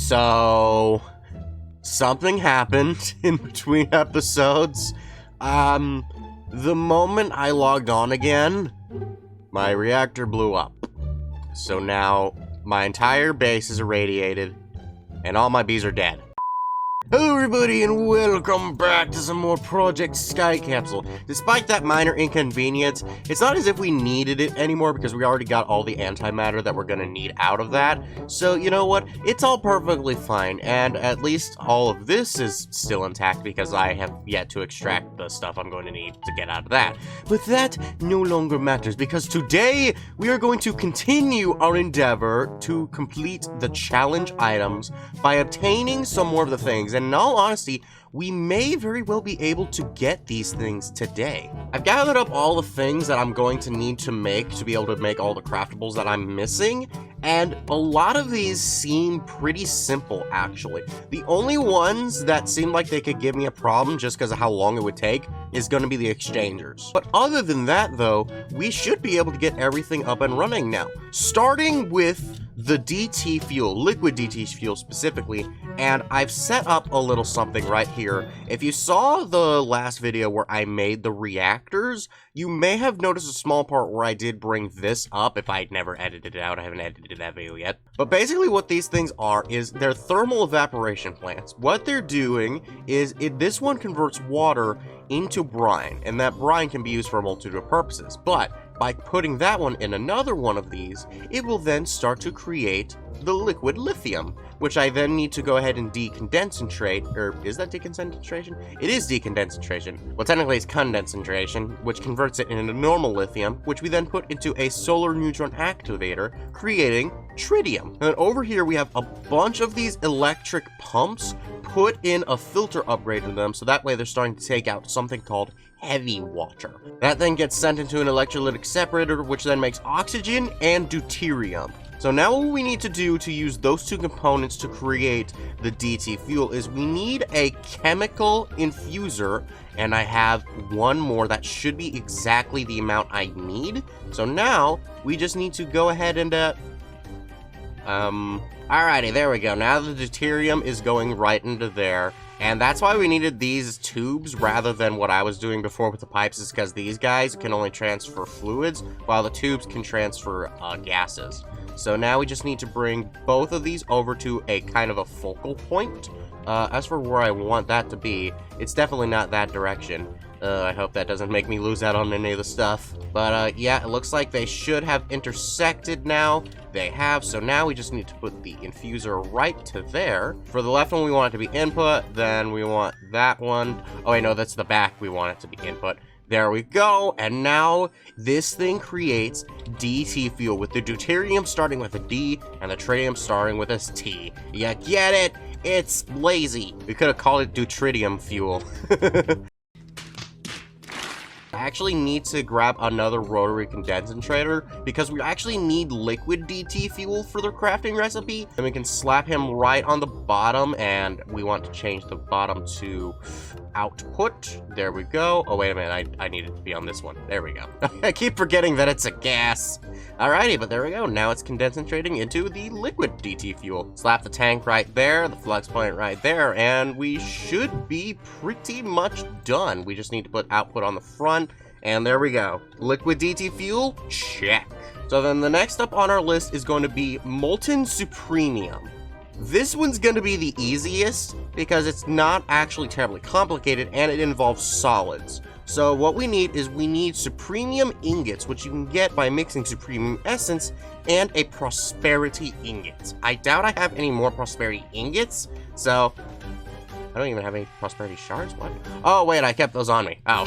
So, something happened in between episodes. The moment I logged on again, my reactor blew up. So now, my entire base is irradiated, and all my bees are dead. Hello everybody and welcome back to some more Project Skycapsule. Despite that minor inconvenience, it's not as if we needed it anymore because we already got all the antimatter that we're gonna need out of that. So you know what, it's all perfectly fine, and at least all of this is still intact because I have yet to extract the stuff I'm going to need to get out of that. But that no longer matters because today we are going to continue our endeavor to complete the challenge items by obtaining some more of the things. And in all honesty, we may very well be able to get these things today. I've gathered up all the things that I'm going to need to make to be able to make all the craftables that I'm missing, and a lot of these seem pretty simple, actually. The only ones that seem like they could give me a problem just because of how long it would take is going to be the exchangers. But other than that, though, we should be able to get everything up and running now. Starting with the DT fuel, liquid DT fuel specifically, and I've set up a little something right here. If you saw the last video where I made the reactors, you may have noticed a small part where I did bring this up. If I'd never edited it out, I haven't edited that video yet. But basically what these things are is they're thermal evaporation plants. What they're doing is this one converts water into brine, and that brine can be used for a multitude of purposes. But by putting that one in another one of these, it will then start to create the liquid lithium, which I then need to go ahead and decondentrate, or is that deconcentration? It is deconcentration. Well, technically it's condensation, which converts it into normal lithium, which we then put into a solar neutron activator, creating tritium. And then over here we have a bunch of these electric pumps put in a filter upgrade to them, so that way they're starting to take out something called heavy water. That then gets sent into an electrolytic separator, which then makes oxygen and deuterium. So now what we need to do to use those two components to create the DT fuel is we need a chemical infuser, and I have one more that should be exactly the amount I need. So now we just need to go ahead and alrighty, there we go. Now the deuterium is going right into there. And that's why we needed these tubes rather than what I was doing before with the pipes, is because these guys can only transfer fluids, while the tubes can transfer gases. So now we just need to bring both of these over to a kind of a focal point. As for where I want that to be, it's definitely not that direction. I hope that doesn't make me lose out on any of the stuff. But yeah, it looks like they should have intersected now. They have, so now we just need to put the infuser right to there. For the left one, we want it to be input, then we want that one. Oh wait, no, that's the back we want it to be input. There we go, and now this thing creates DT fuel with the deuterium starting with a D and the tritium starting with a T. You get it? It's lazy. We could have called it deuterium fuel. I actually need to grab another rotary condensator because we actually need liquid DT fuel for the crafting recipe. And we can slap him right on the bottom, and we want to change the bottom to output. There we go. Oh, wait a minute. I need it to be on this one. There we go. I keep forgetting that it's a gas. Alrighty, but there we go. Now it's condensating into the liquid DT fuel. Slap the tank right there, the flux point right there, and we should be pretty much done. We just need to put output on the front, and there we go. Liquid DT fuel, check. So then the next up on our list is going to be molten superemium. This one's going to be the easiest because it's not actually terribly complicated and it involves solids. So what we need is we need superemium ingots, which you can get by mixing superemium essence and a prosperity ingot. I doubt I have any more prosperity ingots, so I don't even have any prosperity shards. What? Oh wait, I kept those on me. Oh.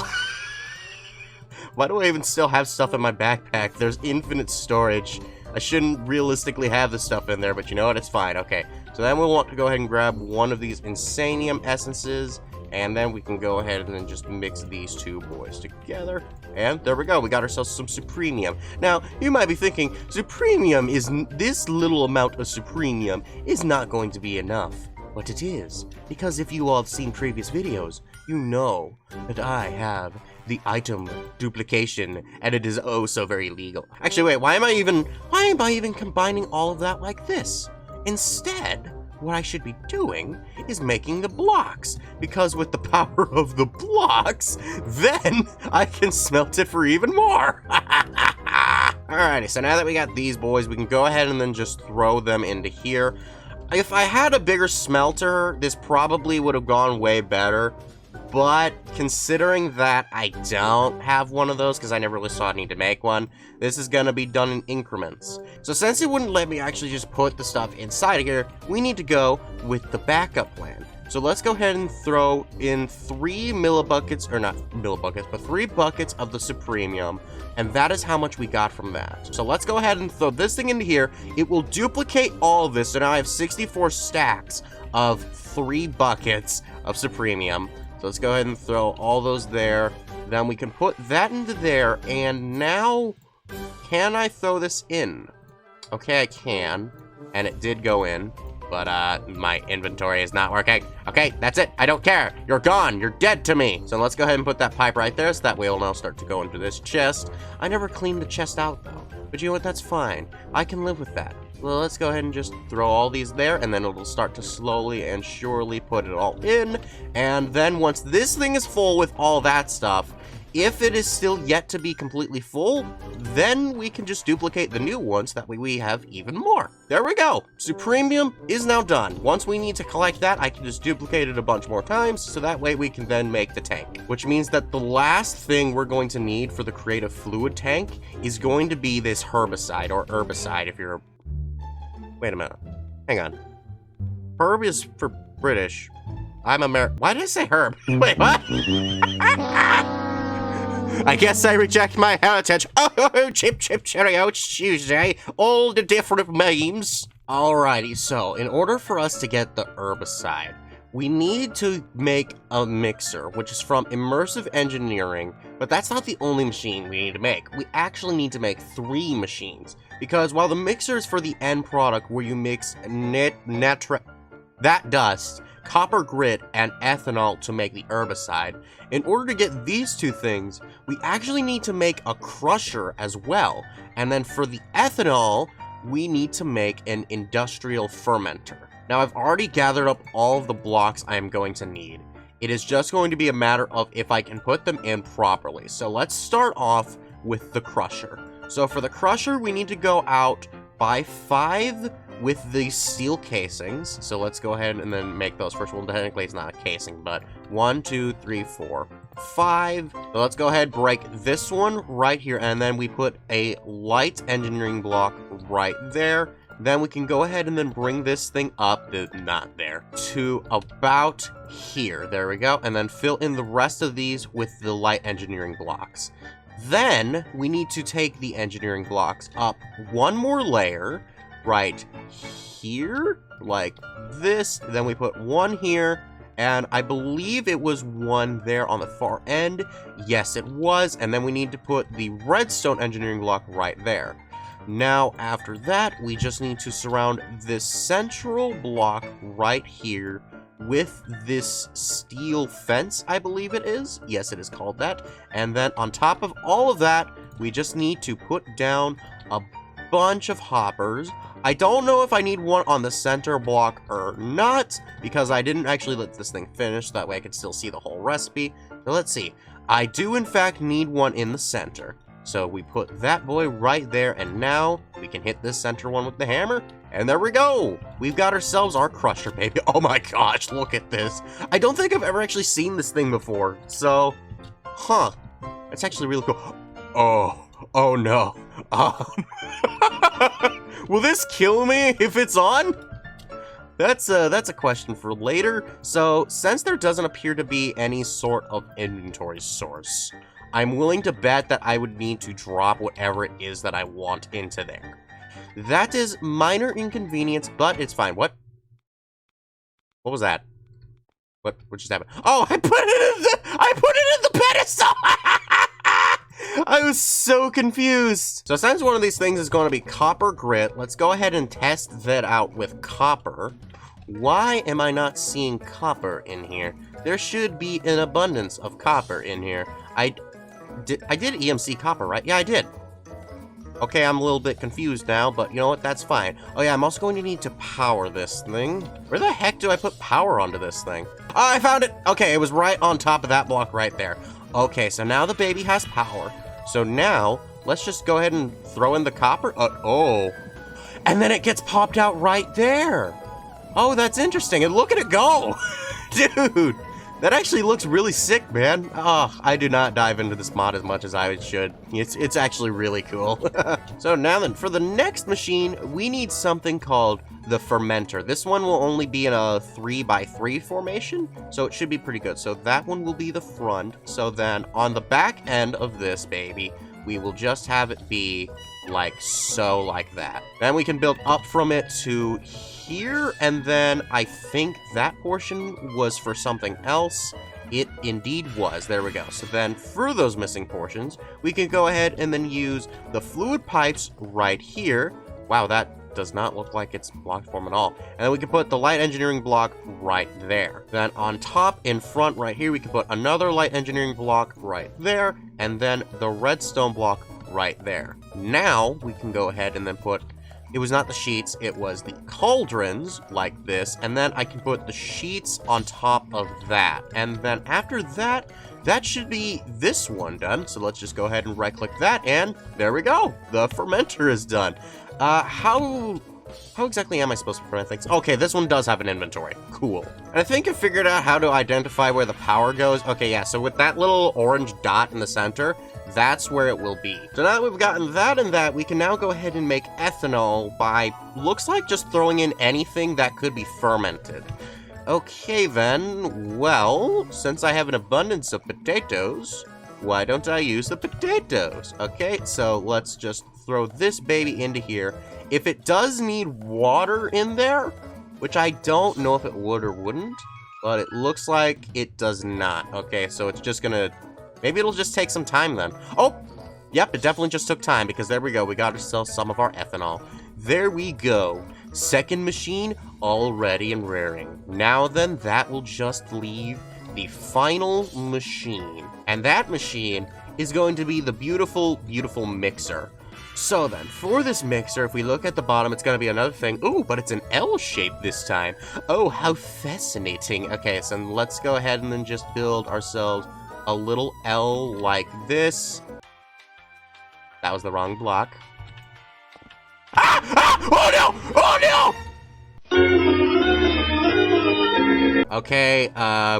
Why do I even still have stuff in my backpack? There's infinite storage. I shouldn't realistically have this stuff in there, but you know what? It's fine. Okay, so then we'll want to go ahead and grab one of these insanium essences, and then we can go ahead and then just mix these two boys together. And there we go. We got ourselves some superemium. Now, you might be thinking, superemium is... this little amount of superemium is not going to be enough. But it is, because if you all have seen previous videos, you know that I have the item duplication, and it is oh so very legal. Actually, wait, why am I even combining all of that like this? Instead, what I should be doing is making the blocks, because with the power of the blocks, then I can smelt it for even more. Alrighty, so now that we got these boys, we can go ahead and then just throw them into here. If I had a bigger smelter, this probably would have gone way better. But considering that I don't have one of those, because I never really saw a need to make one, this is going to be done in increments. So since it wouldn't let me actually just put the stuff inside of here, we need to go with the backup plan. So let's go ahead and throw in 3 millibuckets, or not millibuckets, but 3 buckets of the superemium, and that is how much we got from that. So let's go ahead and throw this thing into here. It will duplicate all of this, so now I have 64 stacks of 3 buckets of superemium. So let's go ahead and throw all those there. Then we can put that into there, and now, can I throw this in? Okay, I can, and it did go in. But, my inventory is not working. Okay, that's it. I don't care. You're gone. You're dead to me. So let's go ahead and put that pipe right there, so that way it'll now start to go into this chest. I never cleaned the chest out, though. But you know what? That's fine. I can live with that. Well, let's go ahead and just throw all these there, and then it'll start to slowly and surely put it all in. And then once this thing is full with all that stuff, if it is still yet to be completely full, then we can just duplicate the new ones. That way we have even more. There we go. Superemium is now done. Once we need to collect that, I can just duplicate it a bunch more times, so that way we can then make the tank. Which means that the last thing we're going to need for the creative fluid tank is going to be this herbicide, or herbicide if you're... Wait a minute. Hang on. Herb is for British. I'm American. Why did I say herb? Wait, what? I guess I reject my heritage. Oh, chip, cheerio, it's Tuesday. All the different memes. Alrighty, so in order for us to get the herbicide, we need to make a mixer, which is from Immersive Engineering, but that's not the only machine we need to make. We actually need to make 3 machines, because while the mixer is for the end product where you mix that dust, copper grit, and ethanol to make the herbicide, in order to get these 2 things, we actually need to make a crusher as well. And then for the ethanol, we need to make an industrial fermenter. Now, I've already gathered up all of the blocks I am going to need. It is just going to be a matter of if I can put them in properly. So let's start off with the crusher. So for the crusher, we need to go out by 5 with the steel casings. So let's go ahead and then make those first. Well, technically it's not a casing, but 1, 2, 3, 4, 5. So let's go ahead and break this one right here, and then we put a light engineering block right there. Then we can go ahead and then bring this thing up, not there, to about here. There we go. And then fill in the rest of these with the light engineering blocks. Then we need to take the engineering blocks up 1 more layer, right here, like this. Then we put 1 here, and I believe it was 1 there on the far end. Yes, it was. And then we need to put the redstone engineering block right there. Now, after that, we just need to surround this central block right here with this steel fence, I believe it is. Yes, it is called that. And then on top of all of that, we just need to put down a bunch of hoppers. I don't know if I need one on the center block or not, because I didn't actually let this thing finish. That way I could still see the whole recipe. So let's see. I do, in fact, need one in the center. So we put that boy right there, and now we can hit this center one with the hammer. And there we go! We've got ourselves our crusher, baby. Oh my gosh, look at this. I don't think I've ever actually seen this thing before. So, that's actually really cool. Oh no. Will this kill me if it's on? That's a question for later. So, since there doesn't appear to be any sort of inventory source, I'm willing to bet that I would need to drop whatever it is that I want into there. That is minor inconvenience, but it's fine. What was that? What just happened? Oh, I put it in the pedestal! I was so confused. So since one of these things is going to be copper grit, let's go ahead and test that out with copper. Why am I not seeing copper in here? There should be an abundance of copper in here. I did EMC copper, right? Yeah, I did. Okay, I'm a little bit confused now, but you know what? That's fine. Oh yeah, I'm also going to need to power this thing. Where the heck do I put power onto this thing? Oh, I found it! Okay, it was right on top of that block right there. Okay, so now the baby has power. So now, let's just go ahead and throw in the copper. Oh. And then it gets popped out right there. Oh, that's interesting. And look at it go. Dude, that actually looks really sick, man. Oh, I do not dive into this mod as much as I should. It's actually really cool. So now then, for the next machine, we need something called the fermenter. This one will only be in a 3x3 formation, so it should be pretty good. So that one will be the front. So then on the back end of this baby, we will just have it be like so, like that. Then we can build up from it to here, and then I think that portion was for something else. It indeed was. There we go. So then for those missing portions, we can go ahead and then use the fluid pipes right here. Wow, that does not look like it's block form at all. And then we can put the light engineering block right there. Then on top, in front right here, we can put another light engineering block right there, and then the redstone block right there. Now we can go ahead and then put, it was not the sheets, it was the cauldrons like this, and then I can put the sheets on top of that. And then after that, that should be this one done. So let's just go ahead and right click that, and there we go. The fermenter is done. How exactly am I supposed to ferment things? Okay, this one does have an inventory. Cool. And I think I figured out how to identify where the power goes. Okay, yeah, so with that little orange dot in the center, that's where it will be. So now that we've gotten that and that, we can now go ahead and make ethanol by, looks like just throwing in anything that could be fermented. Okay then, well, since I have an abundance of potatoes, why don't I use the potatoes? Okay, so let's just throw this baby into here. If it does need water in there, which I don't know if it would or wouldn't, but it looks like it does not. Okay, so it's just gonna, maybe it'll just take some time then. Oh, yep, it definitely just took time because there we go. We got ourselves some of our ethanol. There we go. Second machine all ready and raring. Now then, that will just leave the final machine. And that machine is going to be the beautiful, beautiful mixer. So then, for this mixer, if we look at the bottom, it's going to be another thing. Ooh, but it's an L shape this time. Oh, how fascinating. Okay, so let's go ahead and then just build ourselves a little L like this. That was the wrong block. Ah! Ah! Oh no! Oh no! Okay,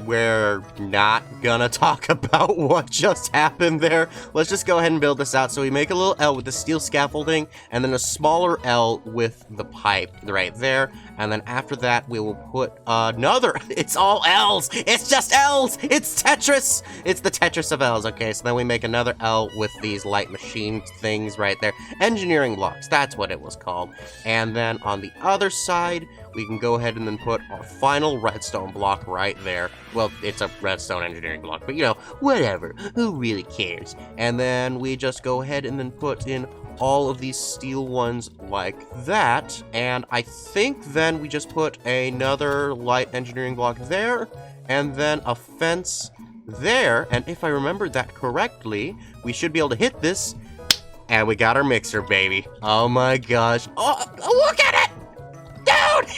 we're not gonna talk about what just happened there. Let's just go ahead and build this out. So we make a little L with the steel scaffolding, and then a smaller L with the pipe right there. And then after that, we will put another, it's all L's. It's just L's. It's Tetris. It's the Tetris of L's. Okay, so then we make another L with these light machine things right there. Engineering blocks, that's what it was called. And then on the other side, we can go ahead and then put our final redstone block right there. Well, it's a redstone engineering block, but you know, whatever. Who really cares? And then we just go ahead and then put in all of these steel ones like that. And I think then we just put another light engineering block there, and then a fence there. And if I remembered that correctly, we should be able to hit this, and we got our mixer, baby. Oh my gosh. Oh, look at it! Dude!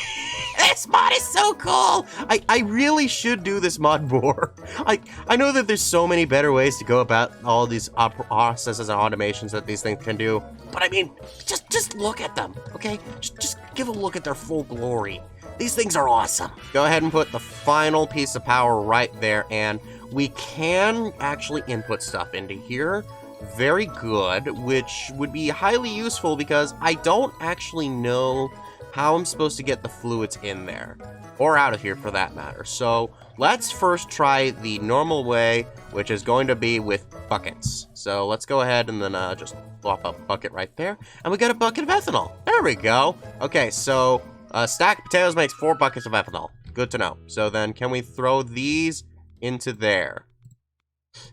This mod is so cool! I really should do this mod more. I know that there's so many better ways to go about all these processes and automations that these things can do, but I mean, just look at them, okay? Just give a look at their full glory. These things are awesome. Go ahead and put the final piece of power right there, and we can actually input stuff into here. Very good, which would be highly useful because I don't actually know how I'm supposed to get the fluids in there, or out of here for that matter. So let's first try the normal way, which is going to be with buckets. So let's go ahead and then just plop a bucket right there, and we got a bucket of ethanol. There we go. Okay, so a stack of potatoes makes 4 buckets of ethanol. Good to know. So then can we throw these into there?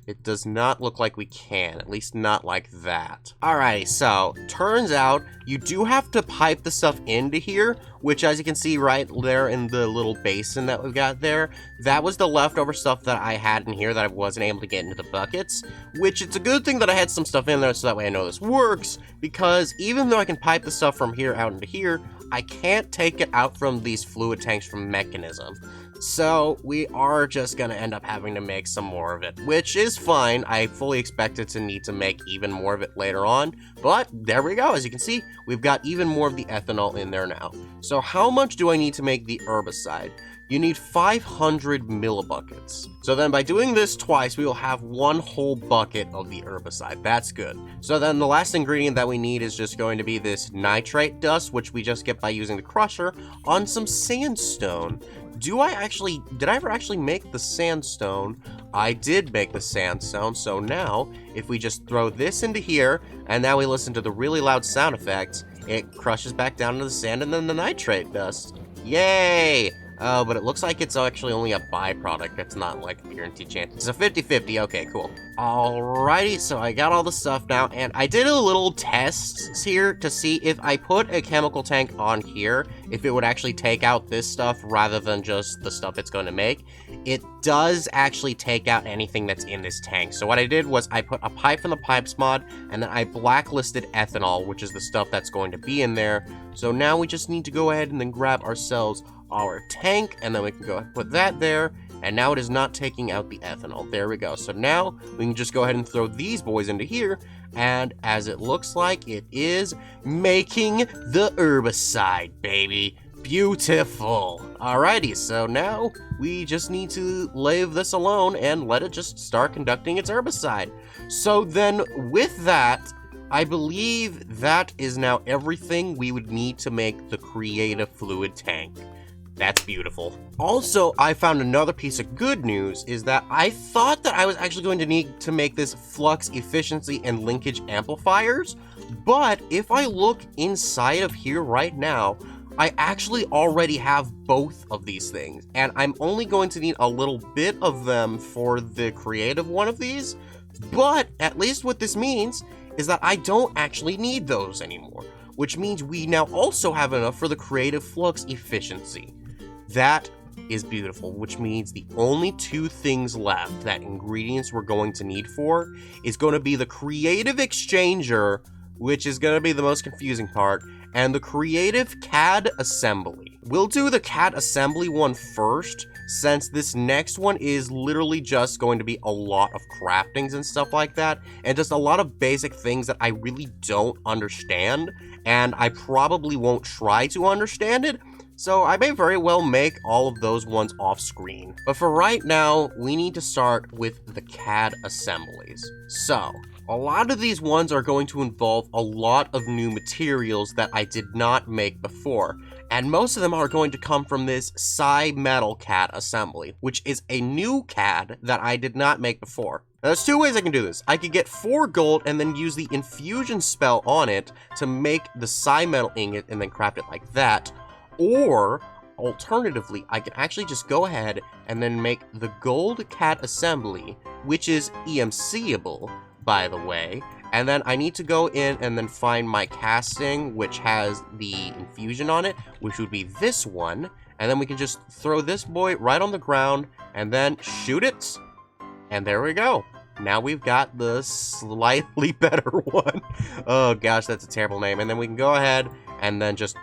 It does not look like we can, at least not like that. Alrighty, so turns out you do have to pipe the stuff into here, which as you can see right there in the little basin that we've got there, that was the leftover stuff that I had in here that I wasn't able to get into the buckets, which it's a good thing that I had some stuff in there so that way I know this works, because even though I can pipe the stuff from here out into here, I can't take it out from these fluid tanks from Mechanism. So we are just gonna end up having to make some more of it, which is fine. I fully expected to need to make even more of it later on, but there we go. As you can see, we've got even more of the ethanol in there now. So how much do I need to make the herbicide? You need 500 millibuckets. So then by doing this twice, we will have one whole bucket of the herbicide. That's good. So then the last ingredient that we need is just going to be this nitrate dust, which we just get by using the crusher on some sandstone. Did I ever actually make the sandstone? I did make the sandstone, so now, if we just throw this into here, and now we listen to the really loud sound effects, it crushes back down to the sand and then the nitrate dust. Yay! Oh, but it looks like it's actually only a byproduct. It's not like a guaranteed chance. It's a 50-50. Okay, cool. Alrighty, so I got all the stuff now, and I did a little test here to see if I put a chemical tank on here, if it would actually take out this stuff rather than just the stuff it's going to make. It does actually take out anything that's in this tank. So what I did was I put a pipe from the pipes mod, and then I blacklisted ethanol, which is the stuff that's going to be in there. So now we just need to go ahead and then grab ourselves our tank, and then we can go ahead and put that there, and now it is not taking out the ethanol. There we go. So now we can just go ahead and throw these boys into here, and as it looks like it is making the herbicide, baby. Beautiful. Alrighty, so now we just need to leave this alone and let it just start conducting its herbicide. So then with that, I believe that is now everything we would need to make the creative fluid tank. That's beautiful. Also, I found another piece of good news is that I thought that I was actually going to need to make this flux efficiency and linkage amplifiers, but if I look inside of here right now, I actually already have both of these things, and I'm only going to need a little bit of them for the creative one of these, but at least what this means is that I don't actually need those anymore, which means we now also have enough for the creative flux efficiency. That is beautiful, which means the only two things left that ingredients we're going to need for is going to be the creative exchanger, which is going to be the most confusing part, and the creative CAD assembly. We'll do the CAD assembly one first, since this next one is literally just going to be a lot of craftings and stuff like that, and just a lot of basic things that I really don't understand, and I probably won't try to understand it, so I may very well make all of those ones off screen. But for right now, we need to start with the CAD assemblies. So, a lot of these ones are going to involve a lot of new materials that I did not make before, and most of them are going to come from this Metal CAD assembly, which is a new CAD that I did not make before. Now, there's two ways I can do this. I could get 4 gold and then use the infusion spell on it to make the Metal ingot and then craft it like that, or alternatively, I can actually just go ahead and then make the gold CAD assembly, which is EMC-able, by the way, and then I need to go in and then find my casting, which has the infusion on it, which would be this one, and then we can just throw this boy right on the ground, and then shoot it, and there we go. Now we've got the slightly better one. Oh gosh, that's a terrible name. And then we can go ahead and then just,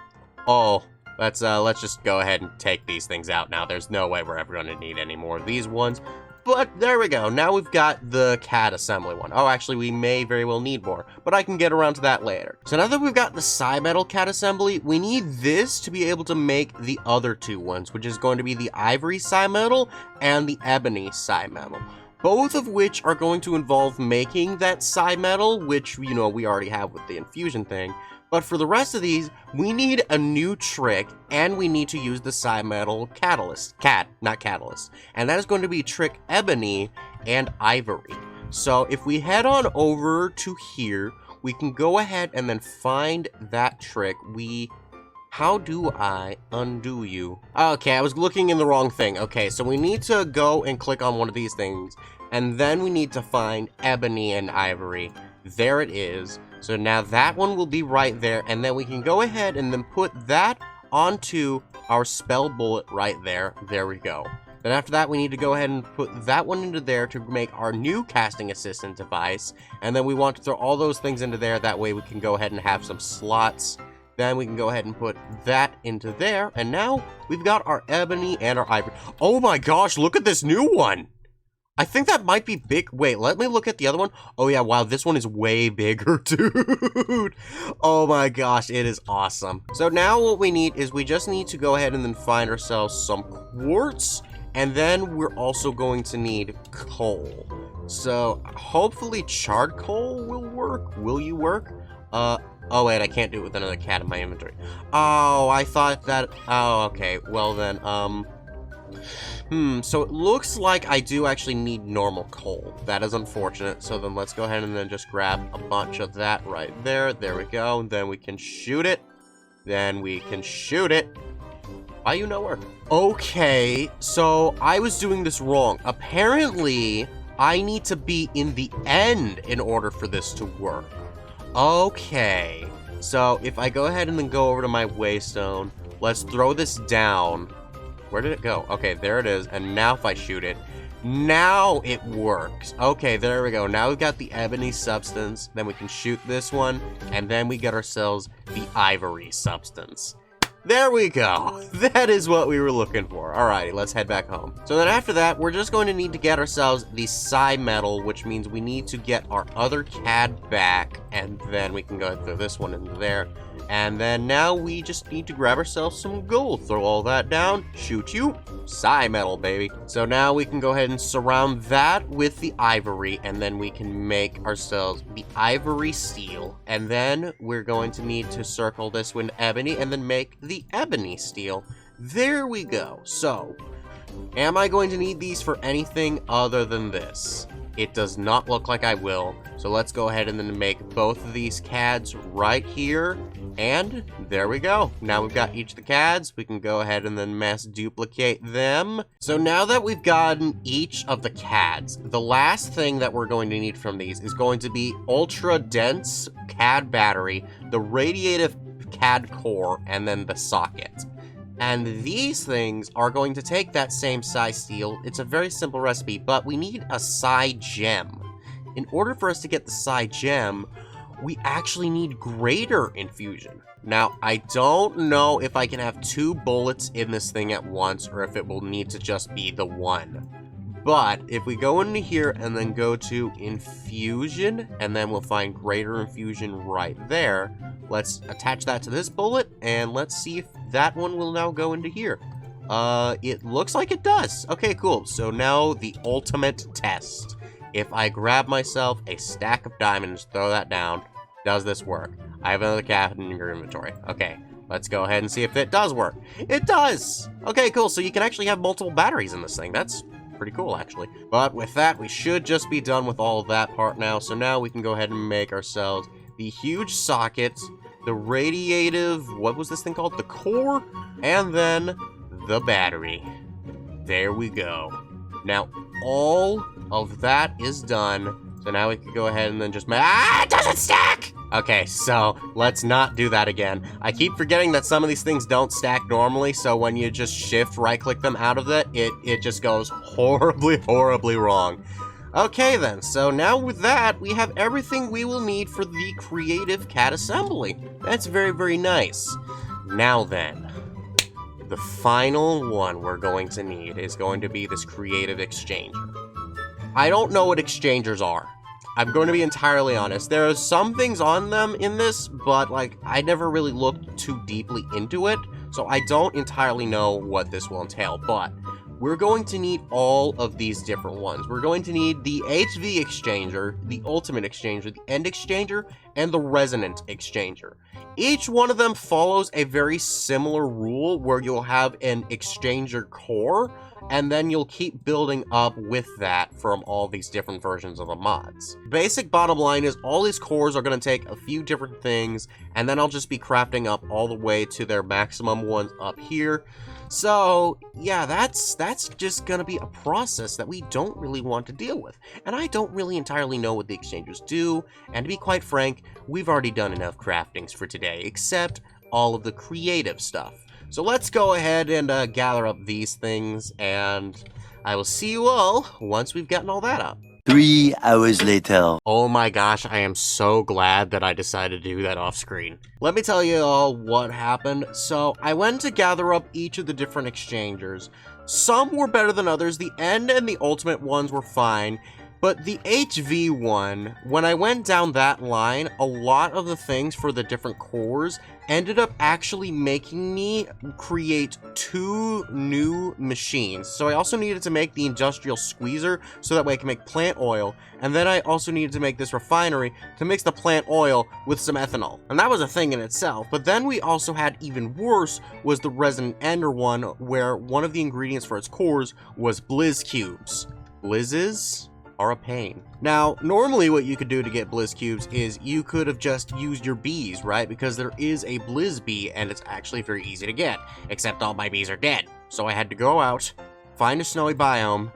let's just go ahead and take these things out now. There's no way we're ever going to need any more of these ones. But there we go. Now we've got the CAD assembly one. Oh, actually, we may very well need more, but I can get around to that later. So now that we've got the Metal CAD assembly, we need this to be able to make the other two ones, which is going to be the Ivory Metal and the Ebony Metal. Both of which are going to involve making that Metal, which, you know, we already have with the infusion thing. But for the rest of these, we need a new trick, and we need to use the Metal catalyst. Not catalyst. And that is going to be trick Ebony and Ivory. So if we head on over to here, we can go ahead and then find that trick. How do I undo you? Okay, I was looking in the wrong thing. Okay, so we need to go and click on one of these things, And then we need to find ebony and ivory. There it is. So now that one will be right there, and then we can go ahead and then put that onto our spell bullet right there. There we go. Then after that, we need to go ahead and put that one into there to make our new casting assistant device. And then we want to throw all those things into there. That way we can go ahead and have some slots. Then we can go ahead and put that into there. And now we've got our ebony and our ivory. Oh my gosh, look at this new one. I think that might be big. Wait, let me look at the other one. Oh yeah, wow, this one is way bigger, dude. Oh my gosh, it is awesome. So now what we need is we just need to go ahead and then find ourselves some quartz. And then we're also going to need coal. So hopefully charred coal will work. Will you work? Oh wait, I can't do it with another cat in my inventory. Oh, I thought that, oh, okay. Well then, so it looks like I do actually need normal coal. That is unfortunate. So then let's go ahead and then just grab a bunch of that right there. There we go. And then we can shoot it. Then we can shoot it. Why you nowhere? Okay, so I was doing this wrong. Apparently, I need to be in the end in order for this to work. Okay, so if I go ahead and then go over to my waystone, let's throw this down. Where did it go? Okay, there it is. And now if I shoot it, now it works. Okay, there we go. Now we've got the ebony substance. Then we can shoot this one. And then we get ourselves the ivory substance. There we go. That is what we were looking for. Alrighty, let's head back home. So then after that, we're just going to need to get ourselves the psi metal, which means we need to get our other CAD back, and then we can go ahead and throw this one into there. And then now we just need to grab ourselves some gold. Throw all that down. Shoot you. Psi metal, baby. So now we can go ahead and surround that with the ivory, and then we can make ourselves the ivory steel. And then we're going to need to circle this with ebony and then make the ebony steel. There we go. So, am I going to need these for anything other than this? It does not look like I will. So let's go ahead and then make both of these CADs right here. And there we go. Now we've got each of the CADs. We can go ahead and then mass duplicate them. So now that we've gotten each of the CADs, the last thing that we're going to need from these is going to be ultra dense CAD battery, the radiative CAD core, and then the socket. And these things are going to take that same psi steel. It's a very simple recipe, but we need a psi gem. In order for us to get the psi gem, we actually need greater infusion. Now, I don't know if I can have 2 bullets in this thing at once, or if it will need to just be the one. But if we go into here and then go to infusion, and then we'll find greater infusion right there, let's attach that to this bullet, and let's see if that one will now go into here. It looks like it does. Okay, cool. So now the ultimate test. If I grab myself a stack of diamonds, throw that down, does this work? I have another cat in your inventory. Okay, let's go ahead and see if it does work. It does! Okay, cool. So you can actually have multiple batteries in this thing. That's pretty cool, actually. But with that, we should just be done with all of that part now. So now we can go ahead and make ourselves the huge socket, the radiative, what was this thing called? The core, and then the battery. There we go. Now, all of that is done. So now we can go ahead and then just it doesn't stack! Okay, so let's not do that again. I keep forgetting that some of these things don't stack normally, so when you just shift right-click them out of it just goes horribly, horribly wrong. Okay then, so now with that, we have everything we will need for the creative CAD assembly. That's very, very nice. Now then, the final one we're going to need is going to be this creative exchanger. I don't know what exchangers are. I'm going to be entirely honest. There are some things on them in this, but like I never really looked too deeply into it, so I don't entirely know what this will entail, but we're going to need all of these different ones. We're going to need the HV exchanger, the ultimate exchanger, the end exchanger, and the resonant exchanger. Each one of them follows a very similar rule where you'll have an exchanger core, and then you'll keep building up with that from all these different versions of the mods. Basic bottom line is all these cores are going to take a few different things, and then I'll just be crafting up all the way to their maximum ones up here. So, yeah, that's just gonna be a process that we don't really want to deal with. And I don't really entirely know what the exchangers do, and to be quite frank, we've already done enough craftings for today, except all of the creative stuff. So let's go ahead and gather up these things, and I will see you all once we've gotten all that up. 3 hours later. Oh my gosh, I am so glad that I decided to do that off screen. Let me tell you all what happened. So I went to gather up each of the different exchangers. Some were better than others. The end and the ultimate ones were fine. But the HV one, when I went down that line, a lot of the things for the different cores ended up actually making me create 2 new machines. So I also needed to make the industrial squeezer so that way I can make plant oil. And then I also needed to make this refinery to mix the plant oil with some ethanol. And that was a thing in itself. But then we also had even worse was the resin ender one, where one of the ingredients for its cores was blizz cubes. Blizzes are a pain. Now, normally what you could do to get blizz cubes is you could have just used your bees, right? Because there is a blizz bee and it's actually very easy to get, except all my bees are dead. So I had to go out, find a snowy biome,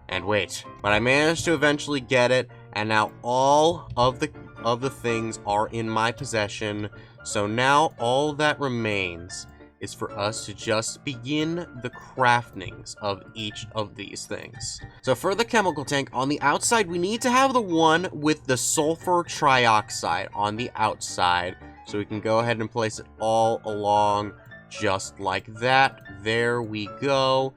and wait. But I managed to eventually get it, and now all of the things are in my possession. So now all that remains is for us to just begin the craftings of each of these things. So for the chemical tank, on the outside, we need to have the one with the sulfur trioxide on the outside. So we can go ahead and place it all along just like that. There we go.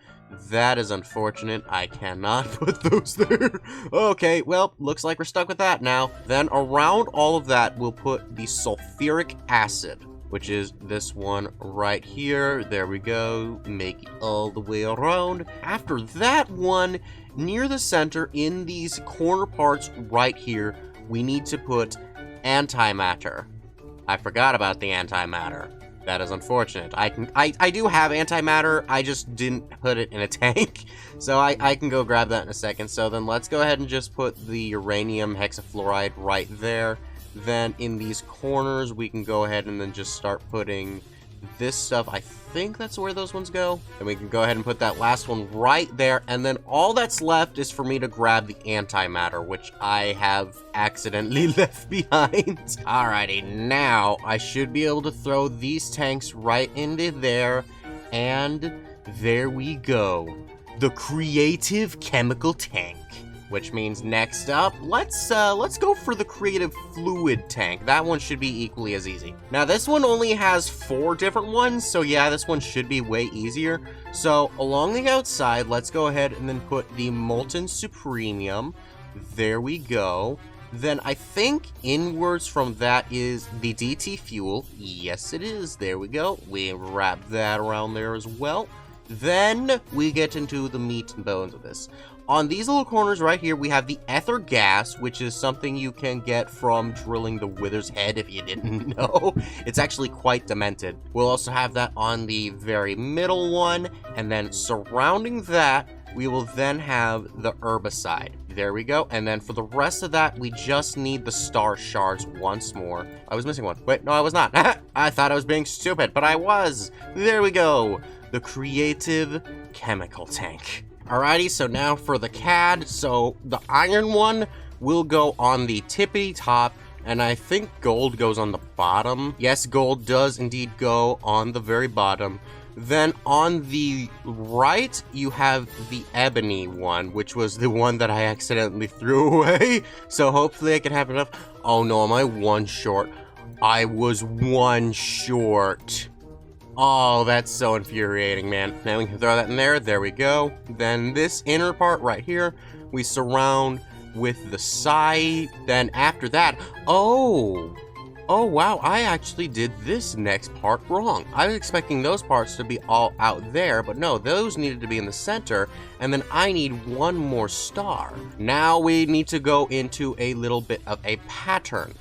That is unfortunate. I cannot put those there. Okay, well, looks like we're stuck with that now. Then around all of that, we'll put the sulfuric acid, which is this one right here. There we go. Make it all the way around. After that one, near the center, in these corner parts right here, we need to put antimatter. I forgot about the antimatter. That is unfortunate. I do have antimatter, I just didn't put it in a tank. So I can go grab that in a second. So then let's go ahead and just put the uranium hexafluoride right there. Then in these corners, we can go ahead and then just start putting this stuff. I think that's where those ones go. And we can go ahead and put that last one right there. And then all that's left is for me to grab the antimatter, which I have accidentally left behind. Alrighty, now I should be able to throw these tanks right into there. And there we go. The creative chemical tank. Which means next up, let's go for the creative fluid tank. That one should be equally as easy. Now this one only has 4 different ones, so yeah, this one should be way easier. So along the outside, let's go ahead and then put the molten superemium. There we go. Then I think inwards from that is the DT fuel. Yes, it is. There we go. We wrap that around there as well. Then we get into the meat and bones of this. On these little corners right here, we have the ether gas, which is something you can get from drilling the wither's head, if you didn't know. It's actually quite demented. We'll also have that on the very middle one, and then surrounding that, we will then have the herbicide. There we go. And then for the rest of that, we just need the star shards once more. I was missing one. Wait, no, I was not. I thought I was being stupid, but I was. There we go. The creative chemical tank. Alrighty, so now for the CAD. So the iron one will go on the tippity top, and I think gold goes on the bottom. Yes, gold does indeed go on the very bottom. Then on the right, you have the ebony one, which was the one that I accidentally threw away. So hopefully I can have enough. Oh no, am I 1 short? I was 1 short. Oh, that's so infuriating, man. Now we can throw that in there. There we go. Then this inner part right here, we surround with the side. Then after that, oh wow, I actually did this next part wrong. I was expecting those parts to be all out there, but no, those needed to be in the center, and then I need 1 more star. Now we need to go into a little bit of a pattern.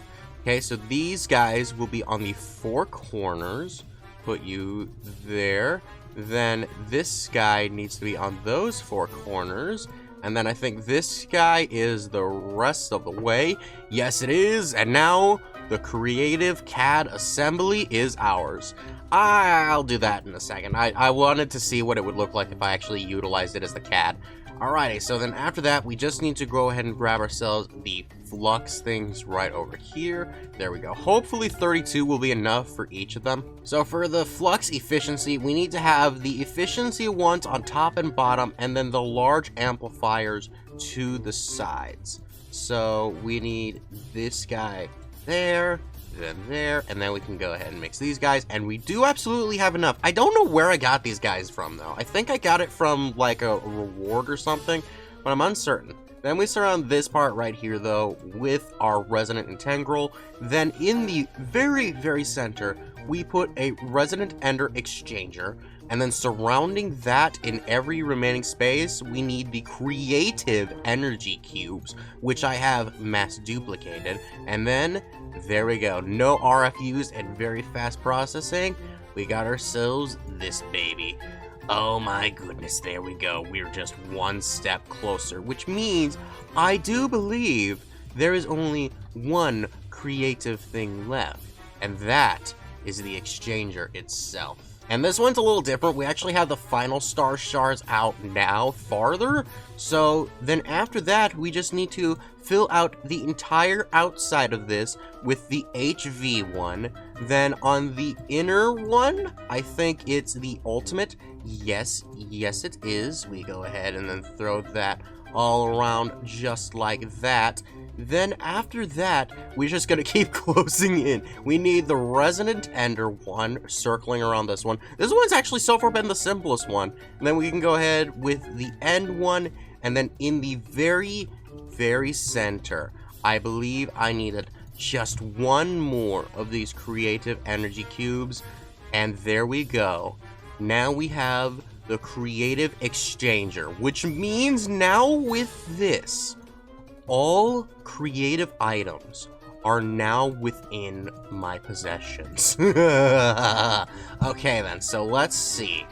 Okay, so these guys will be on the 4 corners. Put you there. Then this guy needs to be on those 4 corners. And then I think this guy is the rest of the way. Yes, it is. And now The creative CAD assembly is ours. I'll do that in a second. I wanted to see what it would look like if I actually utilized it as the CAD. Alrighty, so then after that, we just need to go ahead and grab ourselves the flux things right over here. There we go. Hopefully 32 will be enough for each of them. So for the flux efficiency, we need to have the efficiency ones on top and bottom, and then the large amplifiers to the sides. So we need this guy there, then there, and then we can go ahead and mix these guys, and we do absolutely have enough. I don't know where I got these guys from, though. I think I got it from, like, a reward or something, but I'm uncertain. Then we surround this part right here, though, with our resonant integral. Then in the very, very center, we put a resonant ender exchanger, and then surrounding that in every remaining space, we need the creative energy cubes, which I have mass duplicated. And then, there we go. No RFUs and very fast processing. We got ourselves this baby. Oh my goodness, there we go. We're just one step closer, which means I do believe there is only one creative thing left, and that is the exchanger itself. And this one's a little different. We actually have the final star shards out now farther. So then after that, we just need to fill out the entire outside of this with the HV one. Then on the inner one, I think it's the ultimate. Yes, it is. We go ahead and then throw that all around just like that. Then after that, we're just gonna keep closing in. We need the resonant ender one circling around this one. This one's actually so far been the simplest one. And then we can go ahead with the end one, and then in the very, very center, I believe I needed just one more of these creative energy cubes, and there we go. Now we have the creative exchanger, which means now with this, all creative items are now within my possessions. Okay then, so let's see.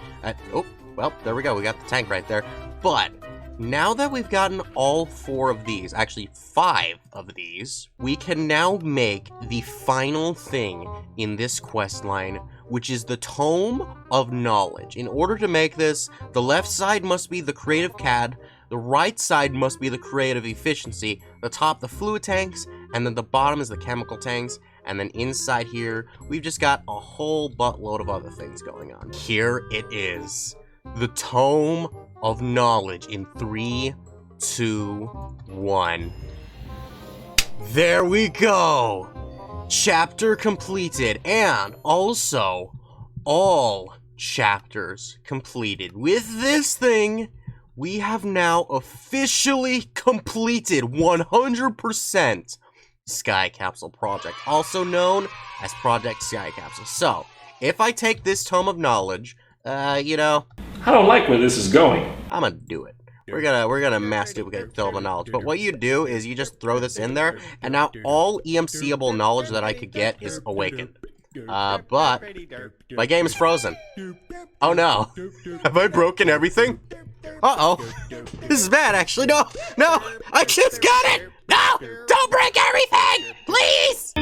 Oh, well, there we go. We got the tank right there. But now that we've gotten all 4 of these, actually 5 of these, we can now make the final thing in this quest line, which is the Tome of Knowledge. In order to make this, the left side must be the creative CAD, the right side must be the creative efficiency, the top the fluid tanks, and then the bottom is the chemical tanks, and then inside here, we've just got a whole buttload of other things going on. Here it is, the Tome of Knowledge in 3, 2, 1. There we go! Chapter completed, and also all chapters completed. With this thing, we have now officially completed 100% Skycapsule project, also known as Project Skycapsule. So, if I take this Tome of Knowledge, you know, I don't like where this is going. I'm gonna do it. We're gonna mass duplicate Tome of Knowledge. But what you do is you just throw this in there, and now all EMCable knowledge that I could get is awakened. But my game is frozen. Oh no. Have I broken everything? Uh-oh. This is bad, actually. No, I just got it. No, don't break everything, please.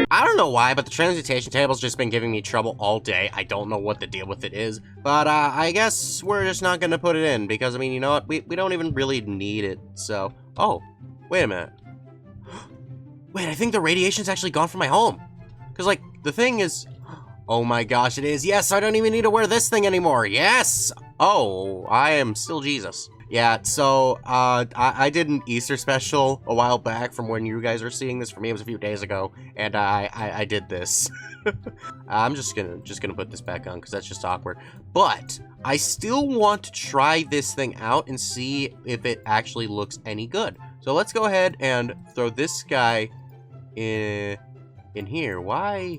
I don't know why, but the transmutation table's just been giving me trouble all day. I don't know what the deal with it is, but I guess we're just not gonna put it in because, I mean, you know what? We don't even really need it, so. Oh, wait a minute. Wait, I think the radiation's actually gone from my home. Because, like, the thing is... Oh my gosh, it is. Yes, I don't even need to wear this thing anymore. Yes! Oh, I am still Jesus. Yeah, so, I did an Easter special a while back from when you guys are seeing this. For me, it was a few days ago, and I did this. I'm just gonna put this back on, because that's just awkward. But, I still want to try this thing out and see if it actually looks any good. So let's go ahead and throw this guy in here. Why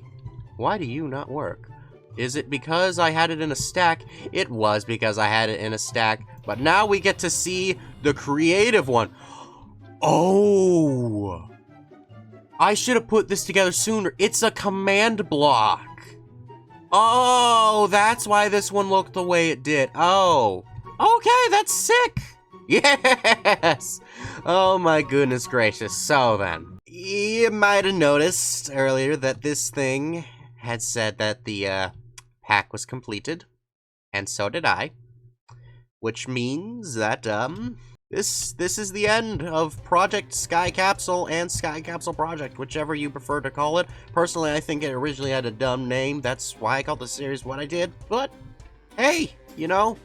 do you not work? Is it because I had it in a stack? It was because I had it in a stack, but now we get to see the creative one. Oh! I should have put this together sooner. It's a command block. Oh, that's why this one looked the way it did. Oh. Okay, that's sick. Yes! Oh my goodness gracious. So then, You might have noticed earlier that this thing had said that the pack was completed, and so did I. Which means that, this is the end of Project Skycapsule and Skycapsule Project, whichever you prefer to call it. Personally, I think it originally had a dumb name. That's why I called the series what I did. But, hey, you know,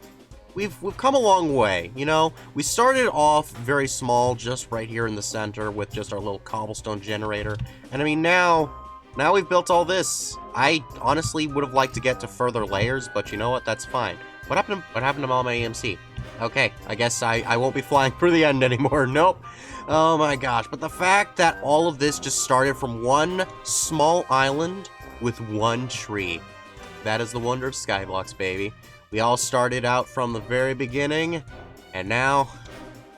we've come a long way, you know? We started off very small, just right here in the center with just our little cobblestone generator. And I mean, now we've built all this. I honestly would have liked to get to further layers, but you know what? That's fine. What happened to all my AMC? Okay, I guess I won't be flying through the end anymore. Nope. Oh my gosh. But the fact that all of this just started from one small island with one tree. That is the wonder of Skyblocks, baby. We all started out from the very beginning, and now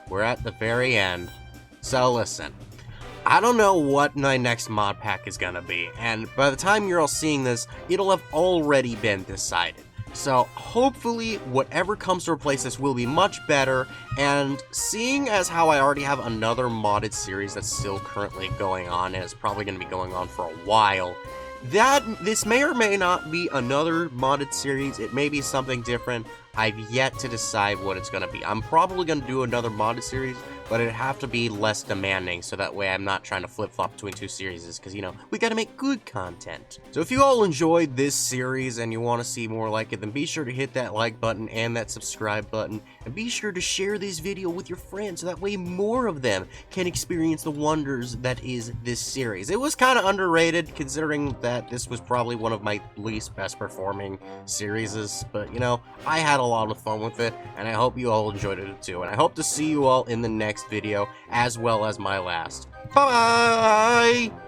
we're at the very end. So listen, I don't know what my next mod pack is gonna be, and by the time you're all seeing this, it'll have already been decided. So hopefully whatever comes to replace this will be much better, and seeing as how I already have another modded series that's still currently going on, and it's probably going to be going on for a while, this may or may not be another modded series. It may be something different. I've yet to decide what it's going to be. I'm probably going to do another modded series, but it'd have to be less demanding, so that way I'm not trying to flip-flop between two series, because, you know, we gotta make good content. So if you all enjoyed this series and you want to see more like it, then be sure to hit that like button and that subscribe button, and be sure to share this video with your friends, so that way more of them can experience the wonders that is this series. It was kind of underrated, considering that this was probably one of my least best performing series, but, you know, I had a lot of fun with it, and I hope you all enjoyed it too, and I hope to see you all in the next video, as well as my last. Bye-bye!